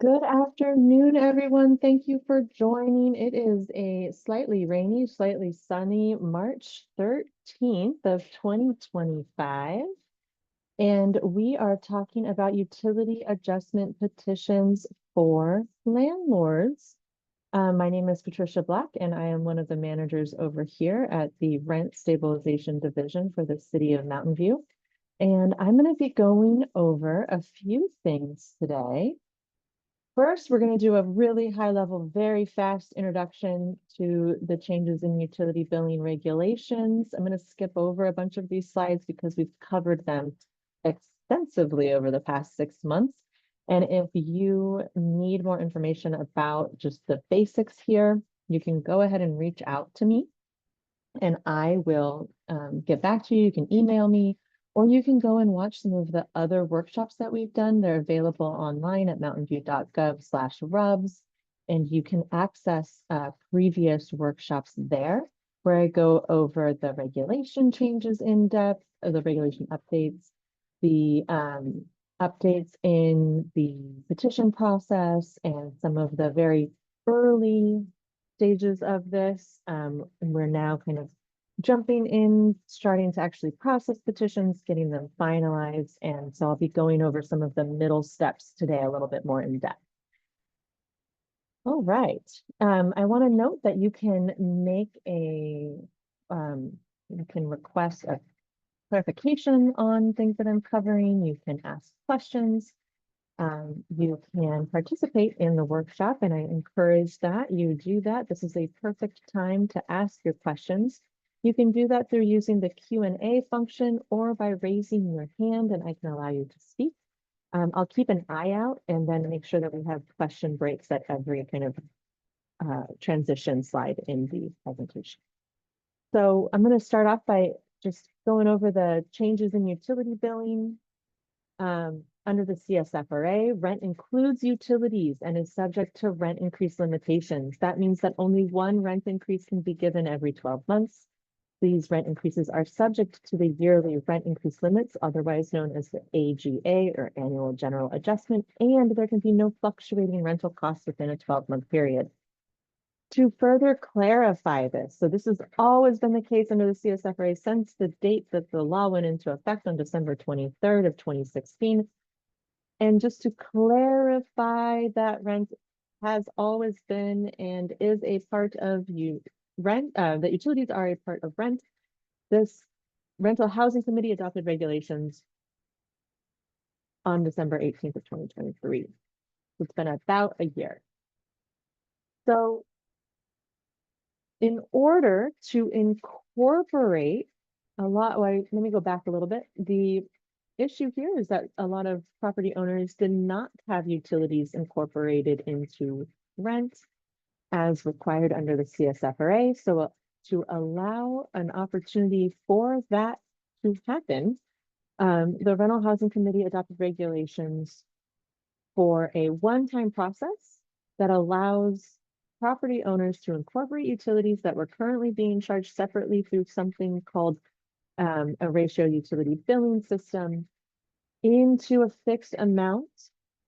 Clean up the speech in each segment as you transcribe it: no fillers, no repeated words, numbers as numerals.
Good afternoon, everyone. Thank you for joining. It is a slightly rainy, slightly sunny March 13th of 2025, and we are talking about utility adjustment petitions for landlords. My name is Patricia Black, and I am one of the managers over here at the Rent Stabilization Division for the City of Mountain View. And I'm going to be going over a few things today. First, we're going to do a really high level, very fast introduction to the changes in utility billing regulations. I'm going to skip over a bunch of these slides because we've covered them extensively over the past 6 months. And if you need more information about just the basics here, you can go ahead and reach out to me and I will get back to you. You can email me, or you can go and watch some of the other workshops that we've done. They're available online at mountainview.gov/rubs, and you can access previous workshops there where I go over the regulation changes in depth, or the regulation updates, the updates in the petition process, and some of the very early stages of this. And we're now kind of jumping in, starting to actually process petitions, getting them finalized. And so I'll be going over some of the middle steps today a little bit more in depth. All right. I want to note that you can make you can request a clarification on things that I'm covering. You can ask questions. You can participate in the workshop, and I encourage that you do that. This is a perfect time to ask your questions. You can do that through using the Q&A function or by raising your hand, and I can allow you to speak. I'll keep an eye out and then make sure that we have question breaks at every kind of transition slide in the presentation. So I'm going to start off by just going over the changes in utility billing. Under the CSFRA, rent includes utilities and is subject to rent increase limitations. That means that only one rent increase can be given every 12 months. These rent increases are subject to the yearly rent increase limits, otherwise known as the AGA, or annual general adjustment, and there can be no fluctuating rental costs within a 12-month period. To further clarify this, so this has always been the case under the CSFRA since the date that the law went into effect on December 23rd of 2016. And just to clarify, that rent has always been and is a part of rent, that utilities are a part of rent. This Rental Housing Committee adopted regulations on December 18th of 2023. It's been about a year. So in order to incorporate let me go back a little bit. The issue here is that a lot of property owners did not have utilities incorporated into rent as required under the CSFRA. So to allow an opportunity for that to happen, the Rental Housing Committee adopted regulations for a one-time process that allows property owners to incorporate utilities that were currently being charged separately through something called a ratio utility billing system into a fixed amount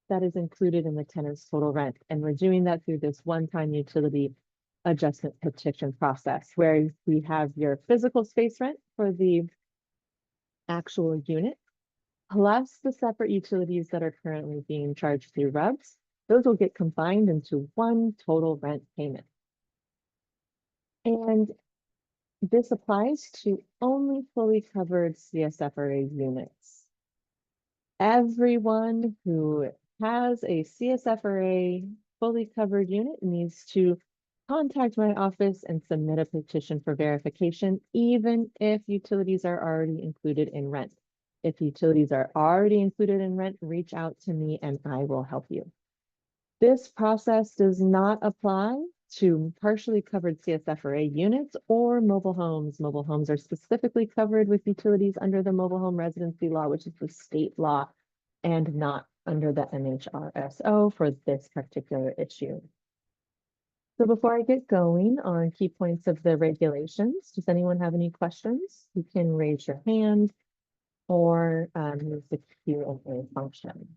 that is included in the tenant's total rent. And we're doing that through this one-time utility adjustment petition process, where we have your physical space rent for the actual unit, plus the separate utilities that are currently being charged through RUBS. Those will get combined into one total rent payment. And this applies to only fully covered CSFRA units. Everyone who has a CSFRA fully covered unit needs to contact my office and submit a petition for verification, even if utilities are already included in rent. If utilities are already included in rent, reach out to me and I will help you. This process does not apply to partially covered CSFRA units or mobile homes. Mobile homes are specifically covered with utilities under the mobile home residency law, which is the state law, and not under the MHRSO for this particular issue. So before I get going on key points of the regulations, does anyone have any questions? You can raise your hand or use the Q&A function.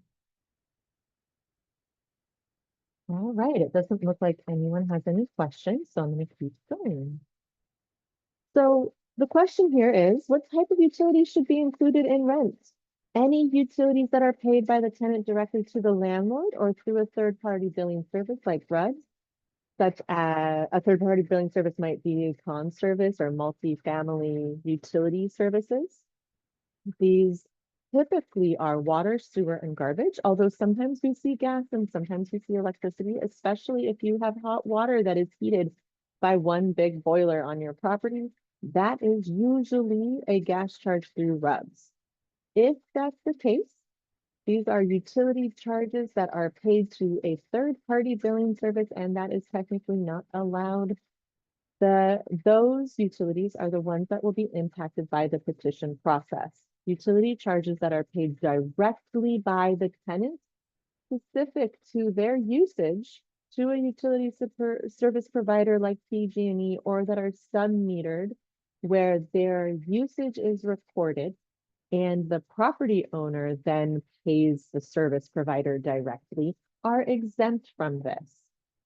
All right, it doesn't look like anyone has any questions, so I'm going to keep going. So the question here is, what type of utilities should be included in rent? Any utilities that are paid by the tenant directly to the landlord or through a third-party billing service like RUBS, such as a third-party billing service might be a con service or multi-family utility services. These typically are water, sewer, and garbage, although sometimes we see gas and sometimes we see electricity, especially if you have hot water that is heated by one big boiler on your property. That is usually a gas charge through RUBS. If that's the case, these are utility charges that are paid to a third-party billing service, and that is technically not allowed. Those utilities are the ones that will be impacted by the petition process. Utility charges that are paid directly by the tenant specific to their usage to a utility service provider like PG&E, or that are sub-metered where their usage is recorded and the property owner then pays the service provider directly, are exempt from this.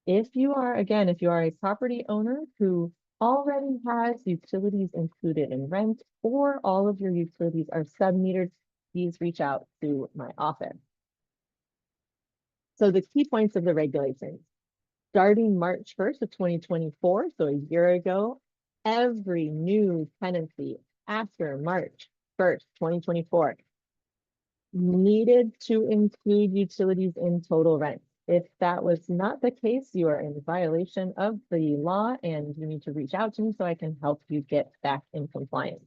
If you are, again, if you are a property owner who already has utilities included in rent, or all of your utilities are sub-metered, please reach out to my office. So the key points of the regulations. Starting March 1st of 2024, so a year ago, every new tenancy after March 1st, 2024, needed to include utilities in total rent. If that was not the case, you are in violation of the law and you need to reach out to me so I can help you get back in compliance.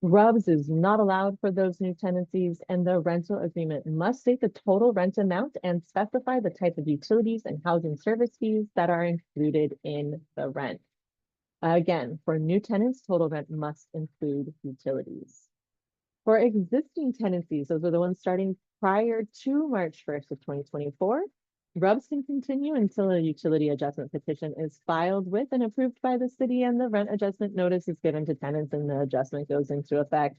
RUBS is not allowed for those new tenancies, and the rental agreement must state the total rent amount and specify the type of utilities and housing service fees that are included in the rent. Again, for new tenants, total rent must include utilities. For existing tenancies, those are the ones starting prior to March 1st of 2024, RUBS can continue until a utility adjustment petition is filed with and approved by the city and the rent adjustment notice is given to tenants and the adjustment goes into effect.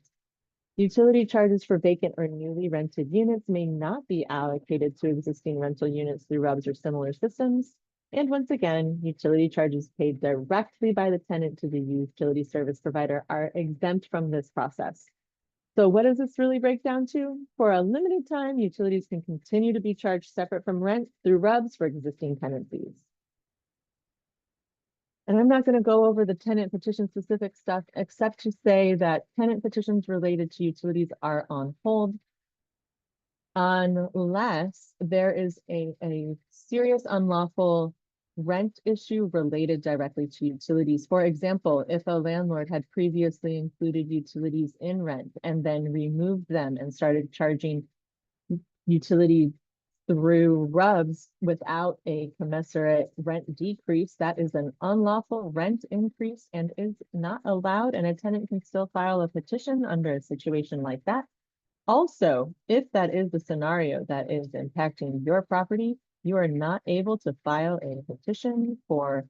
Utility charges for vacant or newly rented units may not be allocated to existing rental units through RUBS or similar systems. And once again, utility charges paid directly by the tenant to the utility service provider are exempt from this process. So what does this really break down to? For a limited time, utilities can continue to be charged separate from rent through RUBS for existing tenancies. And I'm not going to go over the tenant petition specific stuff, except to say that tenant petitions related to utilities are on hold unless there is a serious unlawful rent issue related directly to utilities. For example, if a landlord had previously included utilities in rent and then removed them and started charging utilities through RUBS without a commensurate rent decrease, that is an unlawful rent increase and is not allowed, and a tenant can still file a petition under a situation like that. Also, if that is the scenario that is impacting your property, you are not able to file a petition for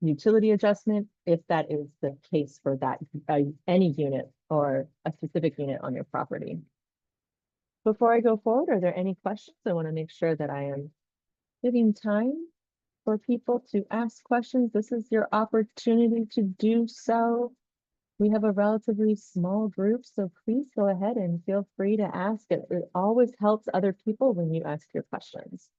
utility adjustment if that is the case for that any unit or a specific unit on your property. Before I go forward, are there any questions? I want to make sure that I am giving time for people to ask questions. This is your opportunity to do so. We have a relatively small group, so please go ahead and feel free to ask. It always helps other people when you ask your questions.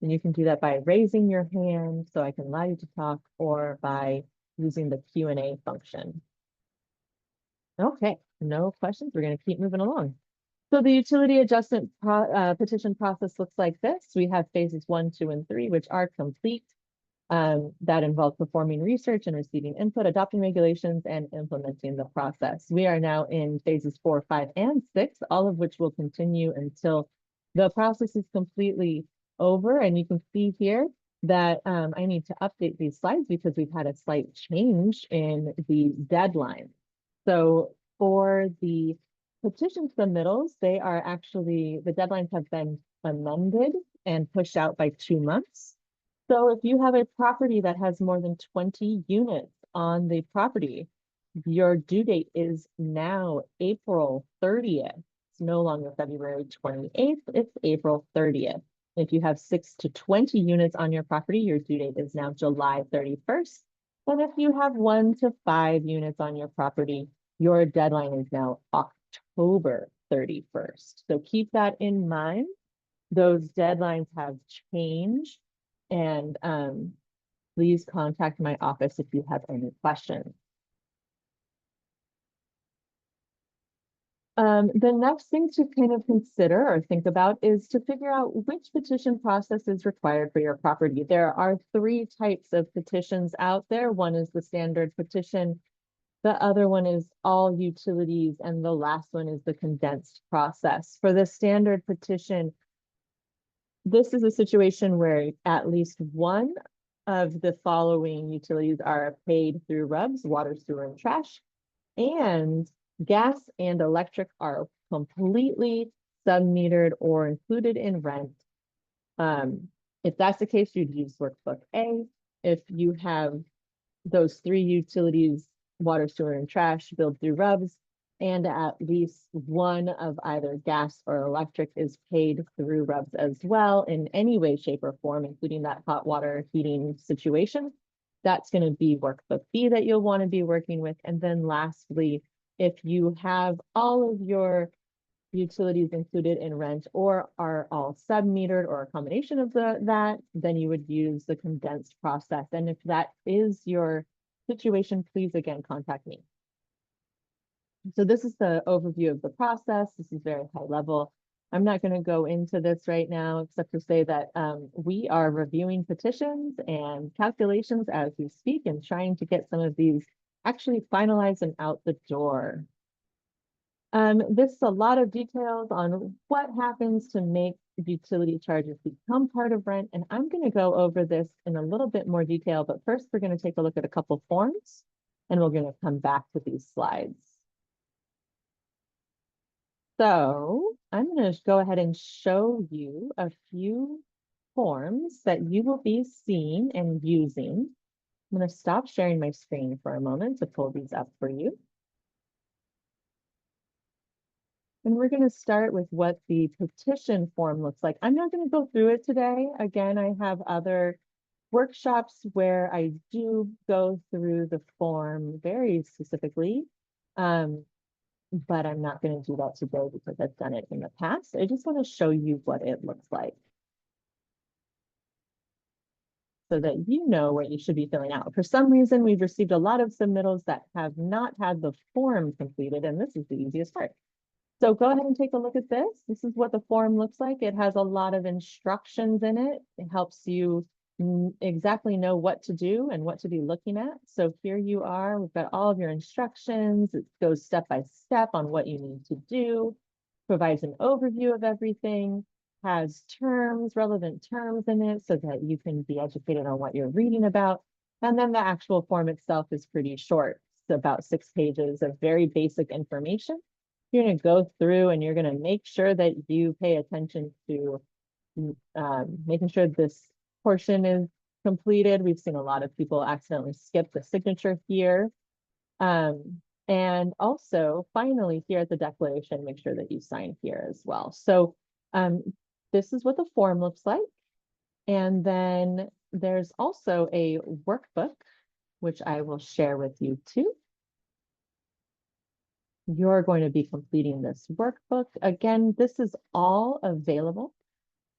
And you can do that by raising your hand so I can allow you to talk, or by using the Q&A function. Okay, no questions. We're going to keep moving along. So the utility adjustment petition process looks like this. We have phases 1, 2, and 3, which are complete. That involves performing research and receiving input, adopting regulations, and implementing the process. We are now in phases 4, 5, and 6, all of which will continue until the process is completely over. And you can see here that I need to update these slides because we've had a slight change in the deadline. So for the petition submittals, they are actually, the deadlines have been amended and pushed out by 2 months. So if you have a property that has more than 20 units on the property, your due date is now April 30th. It's no longer February 28th, it's April 30th. If you have 6 to 20 units on your property, your due date is now July 31st. And if you have 1 to 5 units on your property, your deadline is now October 31st. So keep that in mind. Those deadlines have changed, and please contact my office if you have any questions. The next thing to kind of consider or think about is to figure out which petition process is required for your property. There are 3 types of petitions out there. One is the standard petition. The other one is all utilities, and the last one is the condensed process. For the standard petition, this is a situation where at least one of the following utilities are paid through RUBS, water, sewer, and trash, and gas and electric are completely sub-metered or included in rent. If that's the case, you'd use workbook A. If you have those 3 utilities, water, sewer, and trash, billed through RUBS, and at least one of either gas or electric is paid through RUBS as well in any way, shape, or form, including that hot water heating situation, that's going to be workbook B that you'll want to be working with. And then lastly, if you have all of your utilities included in rent or are all sub-metered or a combination of that, then you would use the condensed process. And if that is your situation, please again contact me. So this is the overview of the process. This is very high level. I'm not going to go into this right now, except to say that we are reviewing petitions and calculations as we speak and trying to get some of these actually finalized and out the door. This is a lot of details on what happens to make utility charges become part of rent. And I'm going to go over this in a little bit more detail, but first we're going to take a look at a couple forms and we're going to come back to these slides. So I'm going to go ahead and show you a few forms that you will be seeing and using. I'm going to stop sharing my screen for a moment to pull these up for you. And we're going to start with what the petition form looks like. I'm not going to go through it today. Again, I have other workshops where I do go through the form very specifically. But I'm not going to do that today because I've done it in the past. I just want to show you what it looks like so that you know what you should be filling out. For some reason, we've received a lot of submittals that have not had the form completed, and this is the easiest part. So go ahead and take a look at this. This is what the form looks like. It has a lot of instructions in it. It helps you exactly know what to do and what to be looking at. So here you are, we've got all of your instructions. It goes step by step on what you need to do, provides an overview of everything, has terms, relevant terms in it so that you can be educated on what you're reading about. And then the actual form itself is pretty short. It's about 6 pages of very basic information. You're going to go through and you're going to make sure that you pay attention to making sure this portion is completed. We've seen a lot of people accidentally skip the signature here. And also, finally, here at the declaration, make sure that you sign here as well. So this is what the form looks like. And then there's also a workbook, which I will share with you too. You're going to be completing this workbook. Again, this is all available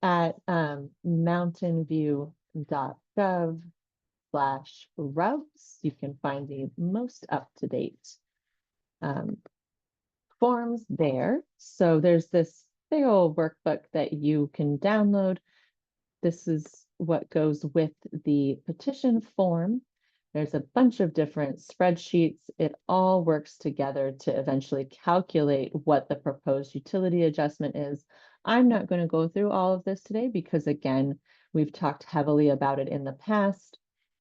at mountainview.gov/RUBS. You can find the most up-to-date forms there. So there's this big old workbook that you can download. This is what goes with the petition form. There's a bunch of different spreadsheets. It all works together to eventually calculate what the proposed utility adjustment is. I'm not going to go through all of this today because, again, we've talked heavily about it in the past.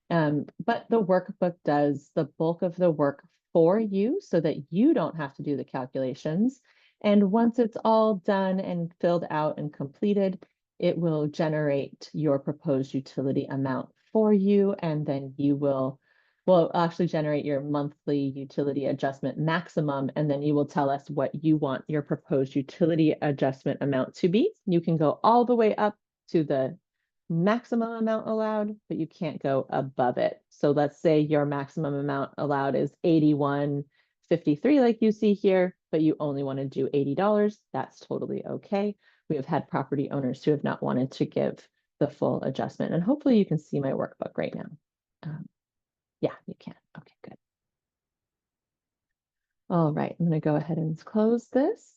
But the workbook does the bulk of the work for you so that you don't have to do the calculations. And once it's all done and filled out and completed, it will generate your proposed utility amount for you, and then you will actually generate your monthly utility adjustment maximum, and then you will tell us what you want your proposed utility adjustment amount to be. You can go all the way up to the maximum amount allowed, but you can't go above it. So let's say your maximum amount allowed is 81.53, like you see here, but you only want to do $80. That's totally okay. We have had property owners who have not wanted to give the full adjustment, and hopefully you can see my workbook right now. Yeah, you can. Okay, good. All right, I'm going to go ahead and close this.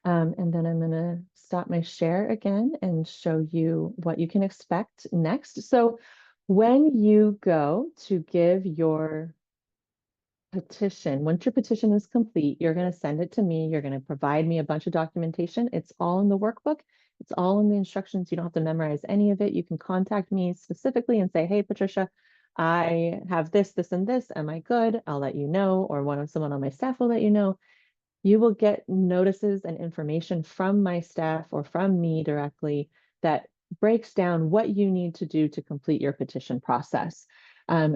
And then I'm going to stop my share again and show you what you can expect next. So when you go to give your petition, once your petition is complete, you're going to send it to me. You're going to provide me a bunch of documentation. It's all in the workbook. It's all in the instructions. You don't have to memorize any of it. You can contact me specifically and say, hey, Patricia, I have this, this, and this. Am I good? I'll let you know, or someone on my staff will let you know. You will get notices and information from my staff or from me directly that breaks down what you need to do to complete your petition process.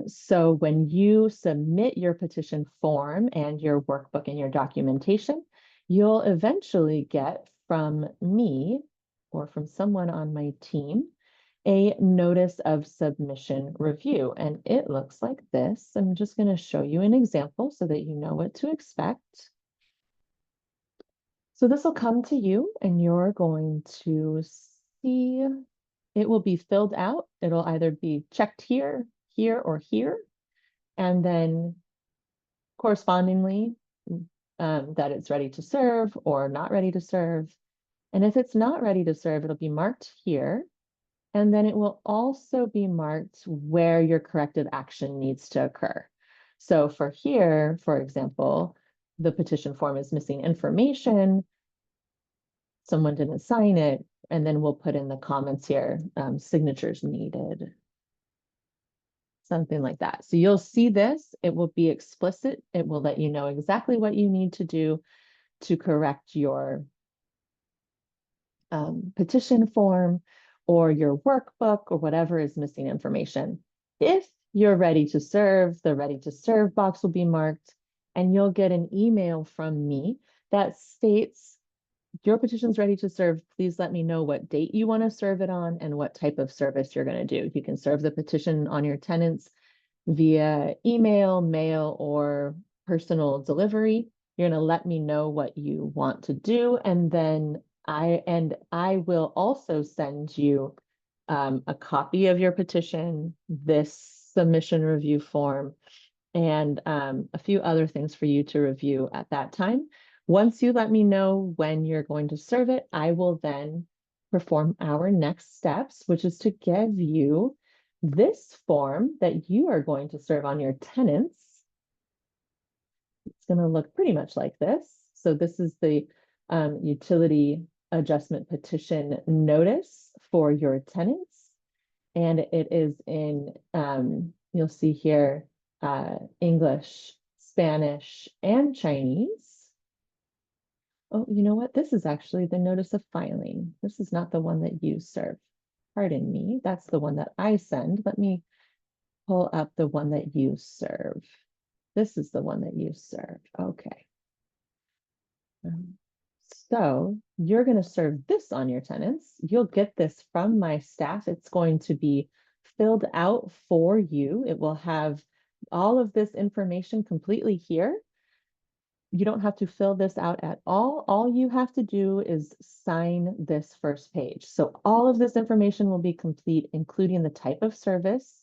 So when you submit your petition form and your workbook and your documentation, you'll eventually get from me or from someone on my team a notice of submission review. And it looks like this. I'm just going to show you an example so that you know what to expect. So this will come to you and you're going to see it will be filled out. It'll either be checked here, here, or here. And then correspondingly, that it's ready to serve or not ready to serve. And if it's not ready to serve, it'll be marked here. And then it will also be marked where your corrective action needs to occur. So for here, for example, the petition form is missing information. Someone didn't sign it, and then we'll put in the comments here, signatures needed, something like that. So you'll see this, it will be explicit. It will let you know exactly what you need to do to correct your petition form or your workbook or whatever is missing information. If you're ready to serve, the ready to serve box will be marked, and you'll get an email from me that states, your petition's ready to serve. Please let me know what date you want to serve it on and what type of service you're going to do. You can serve the petition on your tenants via email, mail, or personal delivery. You're going to let me know what you want to do, and then I will also send you a copy of your petition, this submission review form, and a few other things for you to review at that time. Once you let me know when you're going to serve it, I will then perform our next steps, which is to give you this form that you are going to serve on your tenants. It's going to look pretty much like this. So this is the utility adjustment petition notice for your tenants. And it is in, you'll see here, English, Spanish, and Chinese. Oh, you know what? This is actually the notice of filing. This is not the one that you serve. Pardon me. That's the one that I send. Let me pull up the one that you serve. This is the one that you serve. Okay. So you're going to serve this on your tenants. You'll get this from my staff. It's going to be filled out for you. It will have all of this information completely here. You don't have to fill this out at all. All you have to do is sign this first page. So all of this information will be complete, including the type of service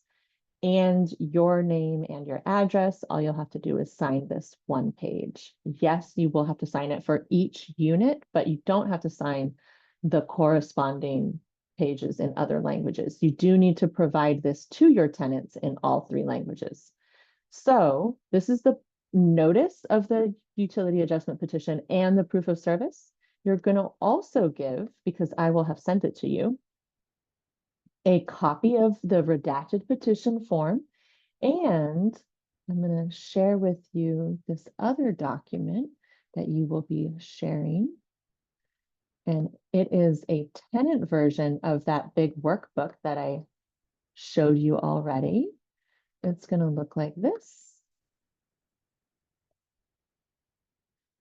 and your name and your address. All you'll have to do is sign this one page. Yes, you will have to sign it for each unit, but you don't have to sign the corresponding pages in other languages. You do need to provide this to your tenants in all 3 languages. So this is the notice of the utility adjustment petition and the proof of service. You're going to also give, because I will have sent it to you, a copy of the redacted petition form, and I'm going to share with you this other document that you will be sharing. And it is a tenant version of that big workbook that I showed you already. It's going to look like this.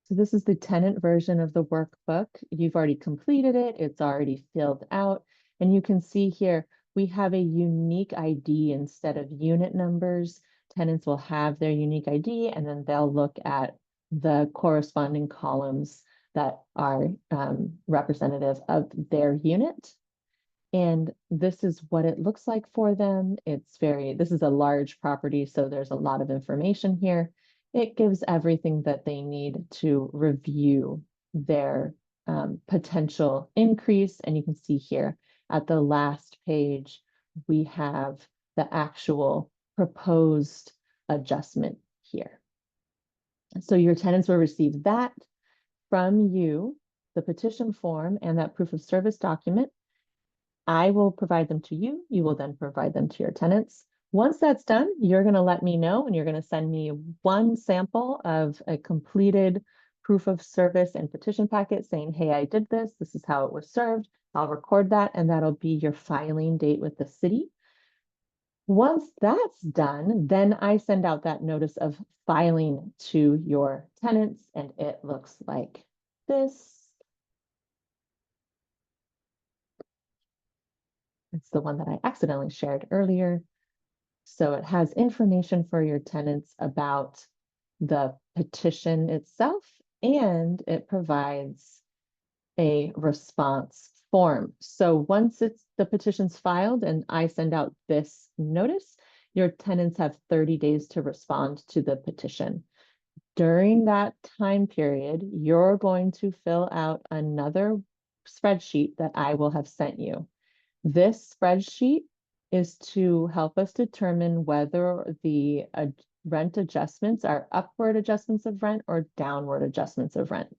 So this is the tenant version of the workbook. You've already completed it. It's already filled out. And you can see here, we have a unique ID instead of unit numbers. Tenants will have their unique ID, and then they'll look at the corresponding columns that are representative of their unit. And this is what it looks like for them. This is a large property, so there's a lot of information here. It gives everything that they need to review their potential increase. And you can see here at the last page, we have the actual proposed adjustment here. So your tenants will receive that from you, the petition form and that proof of service document. I will provide them to you. You will then provide them to your tenants. Once that's done, you're going to let me know, and you're going to send me one sample of a completed proof of service and petition packet saying, hey, I did this. This is how it was served. I'll record that, and that'll be your filing date with the city. Once that's done, then I send out that notice of filing to your tenants, and it looks like this. It's the one that I accidentally shared earlier. So it has information for your tenants about the petition itself, and it provides a response form. So once the petition's filed and I send out this notice, your tenants have 30 days to respond to the petition. During that time period, you're going to fill out another spreadsheet that I will have sent you. This spreadsheet is to help us determine whether the rent adjustments are upward adjustments of rent or downward adjustments of rent.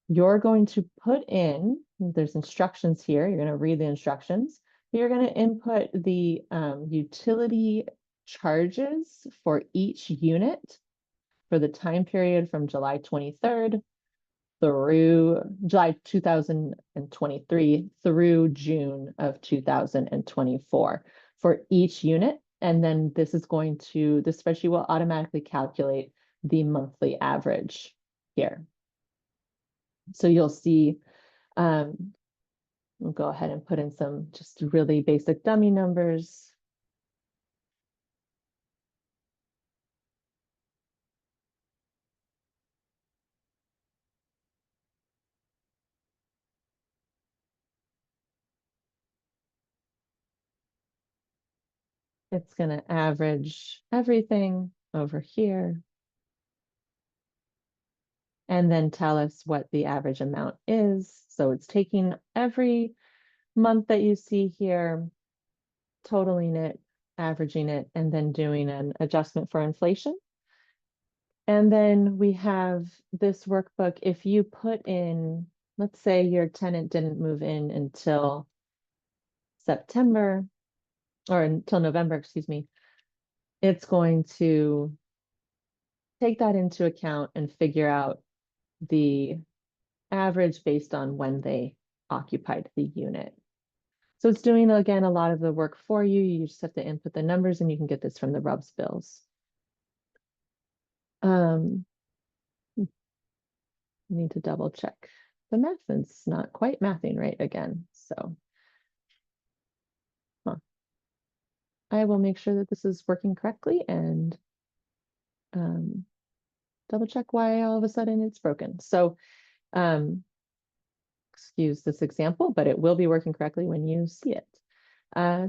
You're going to put in, there's instructions here, you're going to read the instructions. You're going to input the utility charges for each unit for the time period from July 23rd through July 2023 through June of 2024 for each unit. And then this spreadsheet will automatically calculate the monthly average here. So you'll see, we'll go ahead and put in some just really basic dummy numbers. It's going to average everything over here and then tell us what the average amount is. So it's taking every month that you see here, totaling it, averaging it, and then doing an adjustment for inflation. And then we have this workbook. If you put in, let's say your tenant didn't move in until September, or until November, excuse me, it's going to take that into account and figure out the average based on when they occupied the unit. So it's doing, again, a lot of the work for you. You just have to input the numbers, and you can get this from the RUBS bills. Need to double check the math, and it's not quite mathing right again. So I will make sure that this is working correctly and double check why all of a sudden it's broken. So excuse this example, but it will be working correctly when you see it.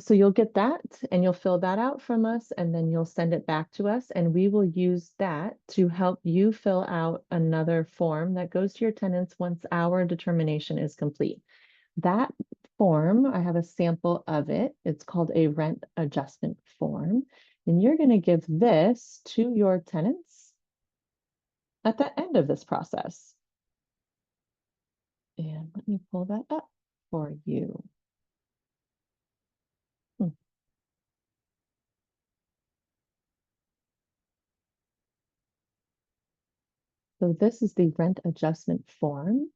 So you'll get that and you'll fill that out from us, and then you'll send it back to us, and we will use that to help you fill out another form that goes to your tenants once our determination is complete. That form, I have a sample of it. It's called a rent adjustment form, and you're going to give this to your tenants at the end of this process. And let me pull that up for you. So this is the rent adjustment form.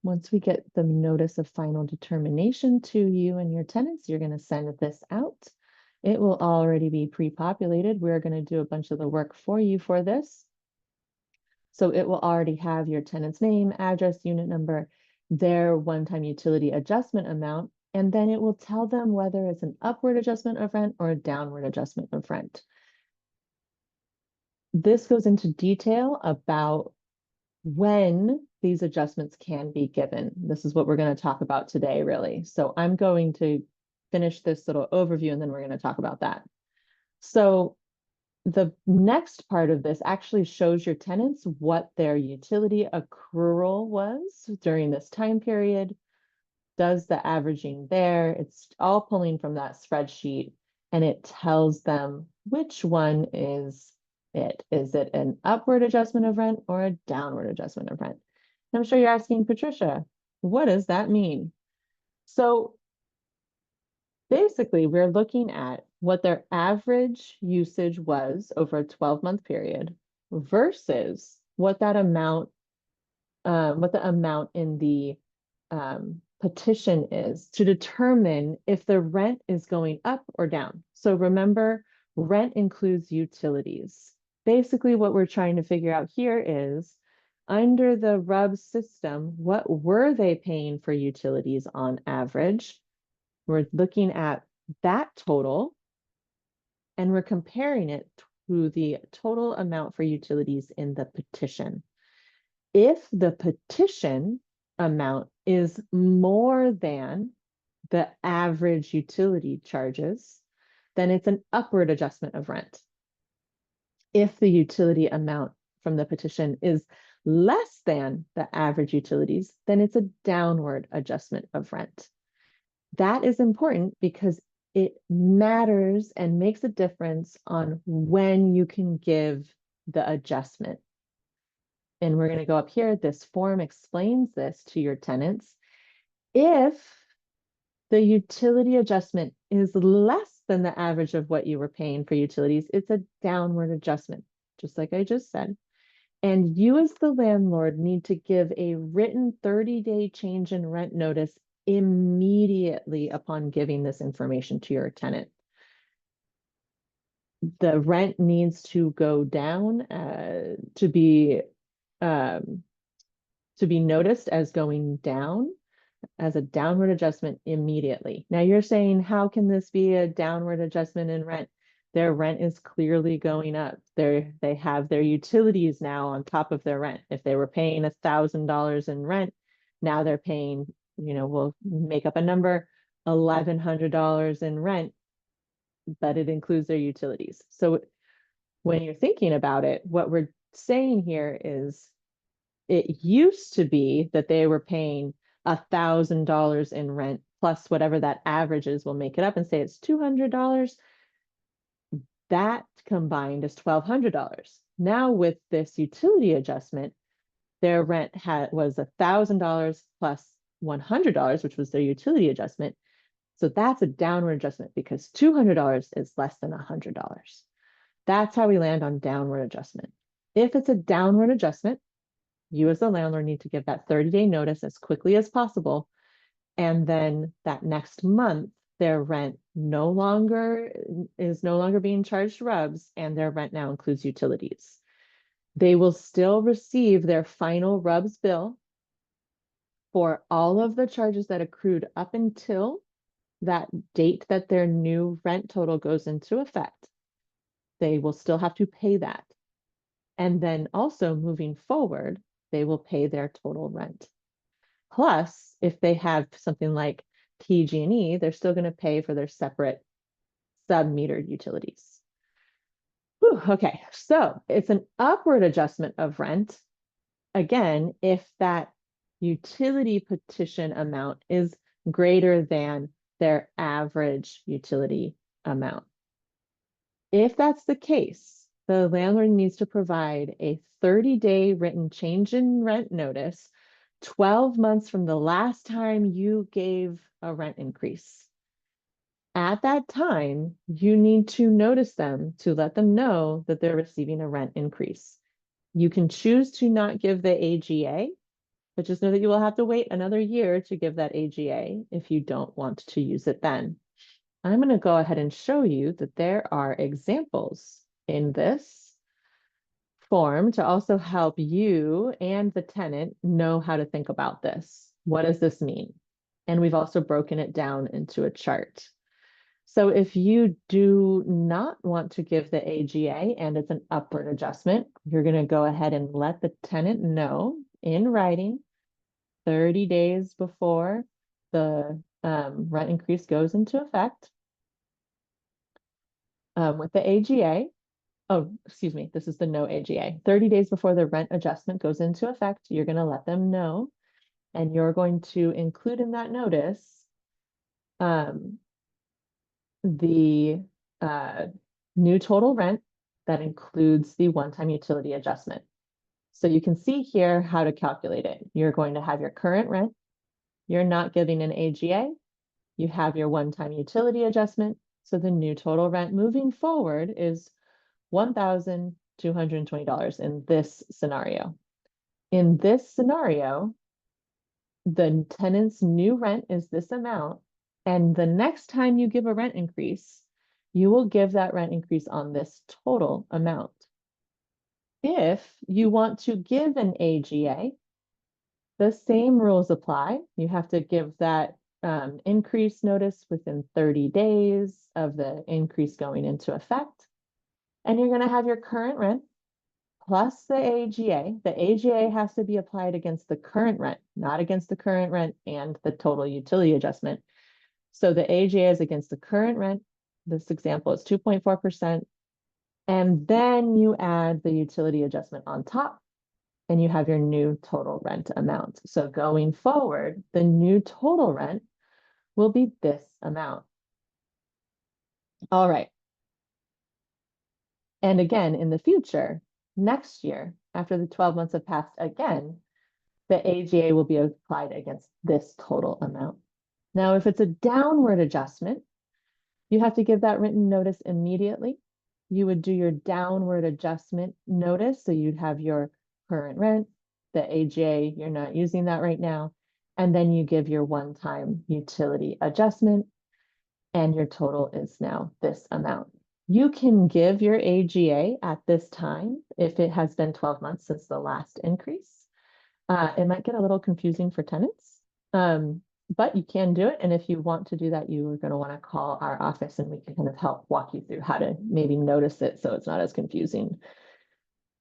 Once we get the notice of final determination to you and your tenants, you're going to send this out. It will already be pre-populated. We're going to do a bunch of the work for you for this. So it will already have your tenant's name, address, unit number, their one-time utility adjustment amount, And then it will tell them whether it's an upward adjustment of rent or a downward adjustment of rent. This goes into detail about when these adjustments can be given. This is what we're going to talk about today, really. So I'm going to finish this little overview and then we're going to talk about that. So the next part of this actually shows your tenants what their utility accrual was during this time period, does the averaging there. It's all pulling from that spreadsheet and it tells them which one is it. Is it an upward adjustment of rent or a downward adjustment of rent? And I'm sure you're asking, Patricia, what does that mean? So basically, we're looking at what their average usage was over a 12-month period versus what that amount, what the amount in the petition is to determine if the rent is going up or down. So remember, rent includes utilities. Basically, what we're trying to figure out here is under the RUBS system, what were they paying for utilities on average? We're looking at that total and we're comparing it to the total amount for utilities in the petition. If the petition amount is more than the average utility charges, then it's an upward adjustment of rent. If the utility amount from the petition is less than the average utilities, then it's a downward adjustment of rent. That is important because it matters and makes a difference on when you can give the adjustment. And we're going to go up here. This form explains this to your tenants. If the utility adjustment is less than the average of what you were paying for utilities, it's a downward adjustment, just like I just said. And you as the landlord need to give a written 30-day change in rent notice immediately upon giving this information to your tenant. The rent needs to go down to be noticed as going down as a downward adjustment immediately. Now you're saying, how can this be a downward adjustment in rent? Their rent is clearly going up. They have their utilities now on top of their rent. If they were paying $1,000 in rent, now they're paying, we'll make up a number, $1,100 in rent, but it includes their utilities. So when you're thinking about it, what we're saying here is it used to be that they were paying $1,000 in rent plus whatever that average is, we'll make it up and say it's $200. That combined is $1,200. Now with this utility adjustment, their rent was $1,000 plus $100, which was their utility adjustment. So that's a downward adjustment because $200 is less than $100. That's how we land on downward adjustment. If it's a downward adjustment, you as the landlord need to give that 30-day notice as quickly as possible. And then that next month, their rent is no longer being charged RUBS, and their rent now includes utilities. They will still receive their final RUBS bill for all of the charges that accrued up until that date that their new rent total goes into effect. They will still have to pay that. And then also moving forward, they will pay their total rent. Plus, if they have something like PG&E, they're still going to pay for their separate sub-metered utilities. Whew, okay, so it's an upward adjustment of rent. Again, if that utility petition amount is greater than their average utility amount. If that's the case, the landlord needs to provide a 30-day written change in rent notice 12 months from the last time you gave a rent increase. At that time, you need to notice them to let them know that they're receiving a rent increase. You can choose to not give the AGA, but just know that you will have to wait another year to give that AGA if you don't want to use it then. I'm going to go ahead and show you that there are examples in this form to also help you and the tenant know how to think about this. What does this mean? And we've also broken it down into a chart. So if you do not want to give the AGA and it's an upward adjustment, you're going to go ahead and let the tenant know in writing 30 days before the rent increase goes into effect with the AGA. Oh, excuse me, this is the no AGA. 30 days before the rent adjustment goes into effect, you're going to let them know, and you're going to include in that notice the new total rent that includes the one-time utility adjustment. So you can see here how to calculate it. You're going to have your current rent. You're not giving an AGA. You have your one-time utility adjustment. So the new total rent moving forward is $1,220 in this scenario. In this scenario, the tenant's new rent is this amount. And the next time you give a rent increase, you will give that rent increase on this total amount. If you want to give an AGA, the same rules apply. You have to give that increase notice within 30 days of the increase going into effect. And you're going to have your current rent plus the AGA. The AGA has to be applied against the current rent, not against the current rent and the total utility adjustment. So the AGA is against the current rent. This example is 2.4%. And then you add the utility adjustment on top, and you have your new total rent amount. So going forward, the new total rent will be this amount. All right. And again, in the future, next year, after the 12 months have passed again, the AGA will be applied against this total amount. Now, if it's a downward adjustment, you have to give that written notice immediately. You would do your downward adjustment notice. So you'd have your current rent, the AGA, you're not using that right now. And then you give your one-time utility adjustment, and your total is now this amount. You can give your AGA at this time if it has been 12 months since the last increase. It might get a little confusing for tenants, but you can do it. And if you want to do that, you are going to want to call our office and we can kind of help walk you through how to maybe notice it so it's not as confusing.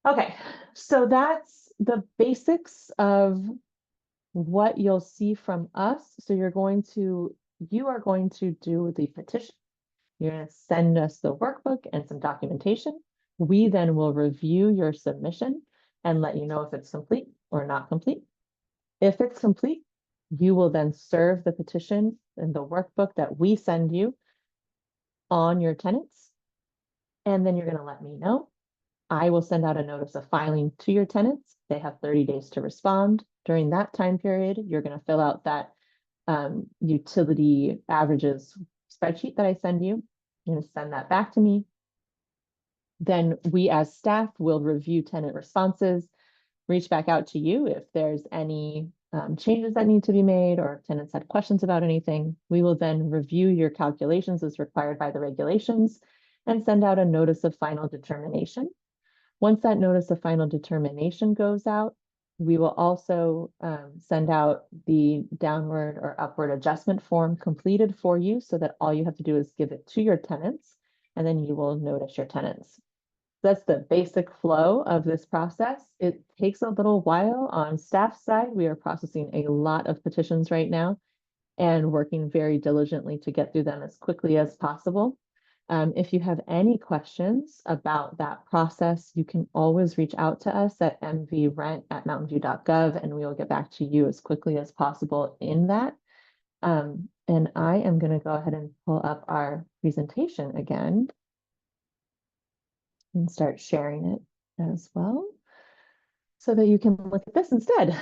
Okay, so that's the basics of what you'll see from us. So you are going to do the petition. You're going to send us the workbook and some documentation. We then will review your submission and let you know if it's complete or not complete. If it's complete, you will then serve the petition and the workbook that we send you on your tenants. And then you're going to let me know. I will send out a notice of filing to your tenants. They have 30 days to respond. During that time period, you're going to fill out that utility averages spreadsheet that I send you. You're going to send that back to me. Then we as staff will review tenant responses, reach back out to you if there's any changes that need to be made or if tenants had questions about anything. We will then review your calculations as required by the regulations and send out a notice of final determination. Once that notice of final determination goes out, we will also send out the downward or upward adjustment form completed for you so that all you have to do is give it to your tenants and then you will notice your tenants. That's the basic flow of this process. It takes a little while on staff side. We are processing a lot of petitions right now and working very diligently to get through them as quickly as possible. If you have any questions about that process, you can always reach out to us at mvrent@mountainview.gov and we will get back to you as quickly as possible in that. And I am going to go ahead and pull up our presentation again and start sharing it as well so that you can look at this instead.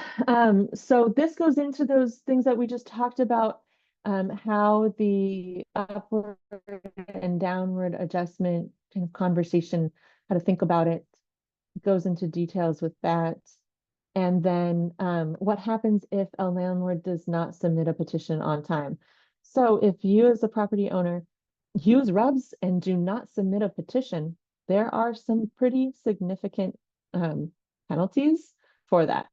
So this goes into those things that we just talked about, how the upward and downward adjustment kind of conversation, how to think about it, goes into details with that. And then what happens if a landlord does not submit a petition on time? So if you as a property owner use RUBS and do not submit a petition, there are some pretty significant penalties for that.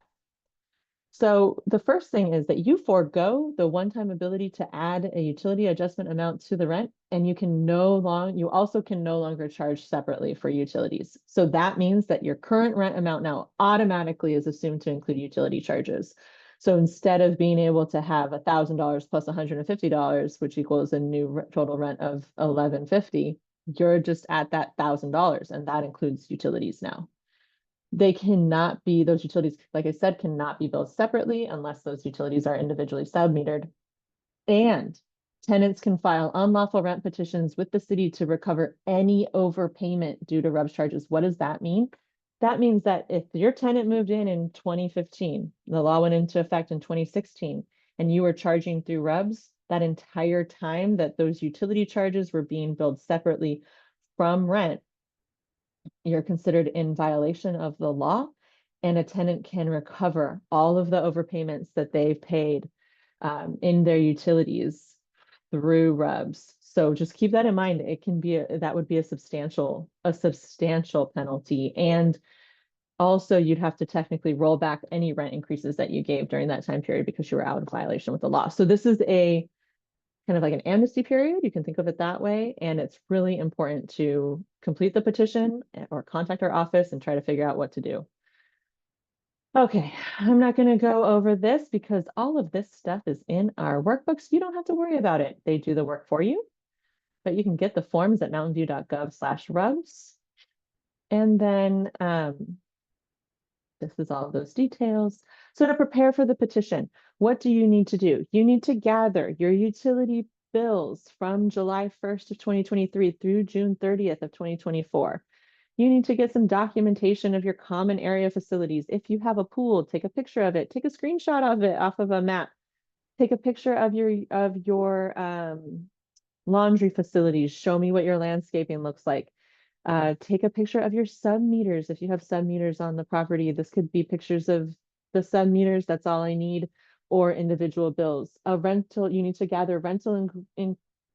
So the first thing is that you forego the one-time ability to add a utility adjustment amount to the rent, and you also can no longer charge separately for utilities. So that means that your current rent amount now automatically is assumed to include utility charges. So instead of being able to have $1,000 plus $150, which equals a new total rent of $1,150, you're just at that $1,000, and that includes utilities now. Those utilities, like I said, cannot be billed separately unless those utilities are individually sub-metered. And tenants can file unlawful rent petitions with the city to recover any overpayment due to RUBS charges. What does that mean? That means that if your tenant moved in 2015, the law went into effect in 2016, and you were charging through RUBS that entire time that those utility charges were being billed separately from rent, you're considered in violation of the law, and a tenant can recover all of the overpayments that they've paid in their utilities through RUBS. So just keep that in mind. That would be a substantial penalty. And also you'd have to technically roll back any rent increases that you gave during that time period because you were out of violation with the law. So this is a kind of like an amnesty period. You can think of it that way. And it's really important to complete the petition or contact our office and try to figure out what to do. Okay, I'm not going to go over this because all of this stuff is in our workbooks. You don't have to worry about it. They do the work for you, but you can get the forms at mountainview.gov/RUBS. And then this is all of those details. So to prepare for the petition, what do you need to do? You need to gather your utility bills from July 1st of 2023 through June 30th of 2024. You need to get some documentation of your common area facilities. If you have a pool, take a picture of it, take a screenshot of it off of a map, take a picture of your laundry facilities. Show me what your landscaping looks like. Take a picture of your sub meters. If you have sub meters on the property, this could be pictures of the sub meters. That's all I need, or individual bills. You need to gather rental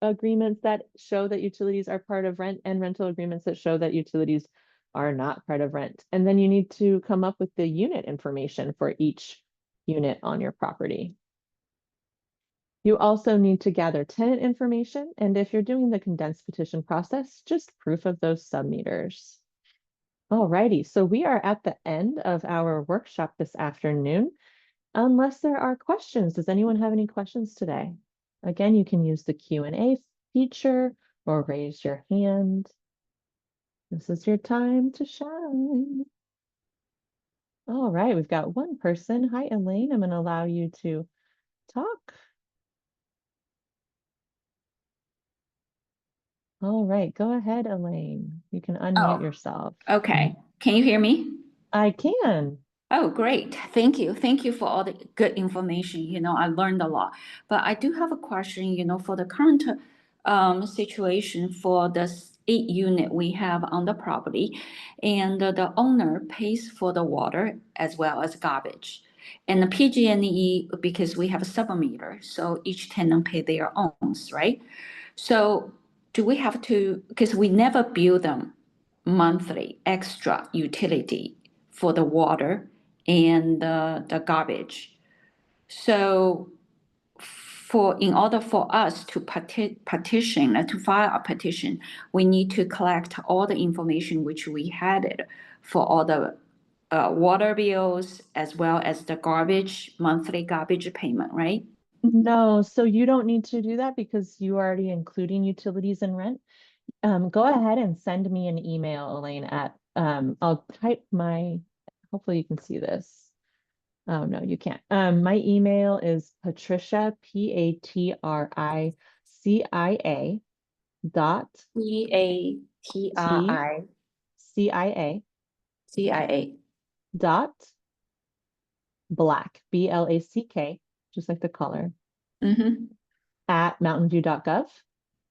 agreements that show that utilities are part of rent, and rental agreements that show that utilities are not part of rent. And then you need to come up with the unit information for each unit on your property. You also need to gather tenant information, and if you're doing the condensed petition process, just proof of those submeters. Alrighty, so we are at the end of our workshop this afternoon. Unless there are questions, does anyone have any questions today? Again, you can use the Q&A feature or raise your hand. This is your time to shine. All right, we've got one person. Hi, Elaine. I'm going to allow you to talk. All right, go ahead, Elaine. You can unmute yourself. Okay. Can you hear me? I can. Oh, great. Thank you. Thank you for all the good information. I learned a lot. But I do have a question, for the current situation for this 8 unit we have on the property, and the owner pays for the water as well as garbage. And the PG&E, because we have a sub-meter, so each tenant pay their own, right? So do we have to, because we never bill them monthly extra utility for the water and the garbage. So in order for us to petition, to file a petition, we need to collect all the information which we had it for all the water bills as well as the monthly garbage payment, right? No, so you don't need to do that because you are already including utilities and rent. Go ahead and send me an email, Elaine, I'll type hopefully you can see this. Oh, no, you can't. My email is Patricia, PATRICIA dot PATRICIA CIA dot black, BLACK, just like the color, at mountainview.gov.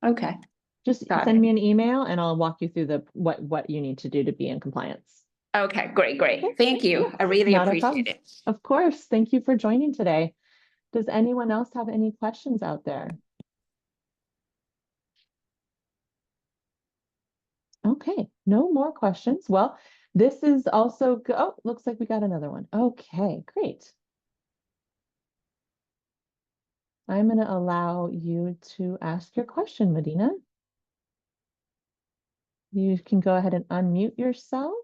Okay. Just send me an email and I'll walk you through what you need to do to be in compliance. Okay, great. Thank you. I really appreciate it. Of course. Thank you for joining today. Does anyone else have any questions out there? Okay, no more questions. Well, this is also, looks like we got another one. Okay, great. I'm going to allow you to ask your question, Medina. You can go ahead and unmute yourself.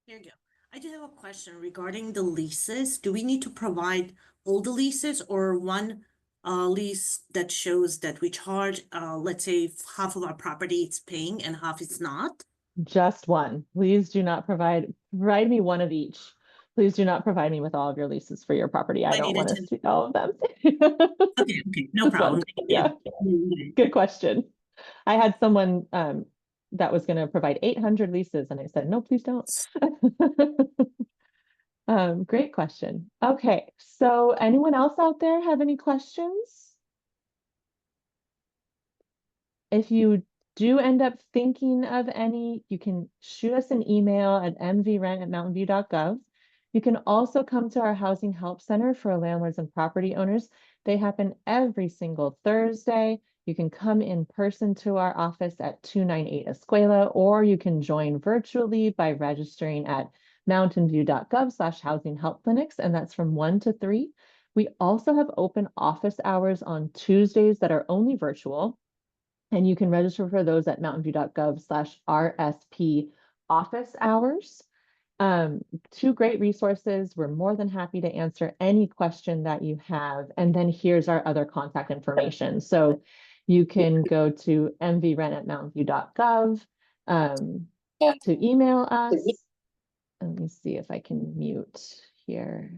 There you go. I do have a question regarding the leases. Do we need to provide all the leases or one lease that shows that we charge, let's say half of our property it's paying and half it's not? Just one. Please do not provide me one of each. Please do not provide me with all of your leases for your property. I I don't want needed to to. see all of them. Okay, no Just one. problem. Thank Yeah, you. good question. I had someone that was going to provide 800 leases, and I said, no, please don't. Great question. Okay, so anyone else out there have any questions? If you do end up thinking of any, you can shoot us an email at mvrent@mountainview.gov. You can also come to our Housing Help Center for landlords and property owners. They happen every single Thursday. You can come in person to our office at 298 Escuela, or you can join virtually by registering at mountainview.gov/housing help clinics, and that's from 1 to 3. We also have open office hours on Tuesdays that are only virtual. And you can register for those at mountainview.gov/RSP office hours. Two great resources. We're more than happy to answer any question that you have. And then here's our other contact information. So you can go to mvrent@mountainview.gov to email us. Let me see if I can mute here.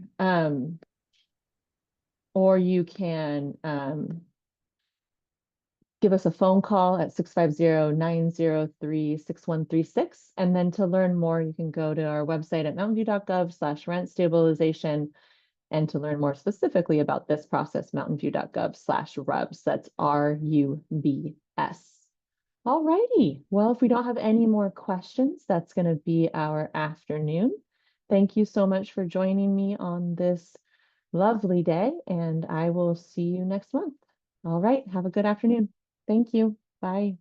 Or you can give us a phone call at 650-903-6136. And then to learn more, you can go to our website at mountainview.gov/rent stabilization. And to learn more specifically about this process, mountainview.gov/RUBS. That's RUBS. All righty. Well, if we don't have any more questions, that's going to be our afternoon. Thank you so much for joining me on this lovely day, and I will see you next month. All right. Have a good afternoon. Thank you. Bye.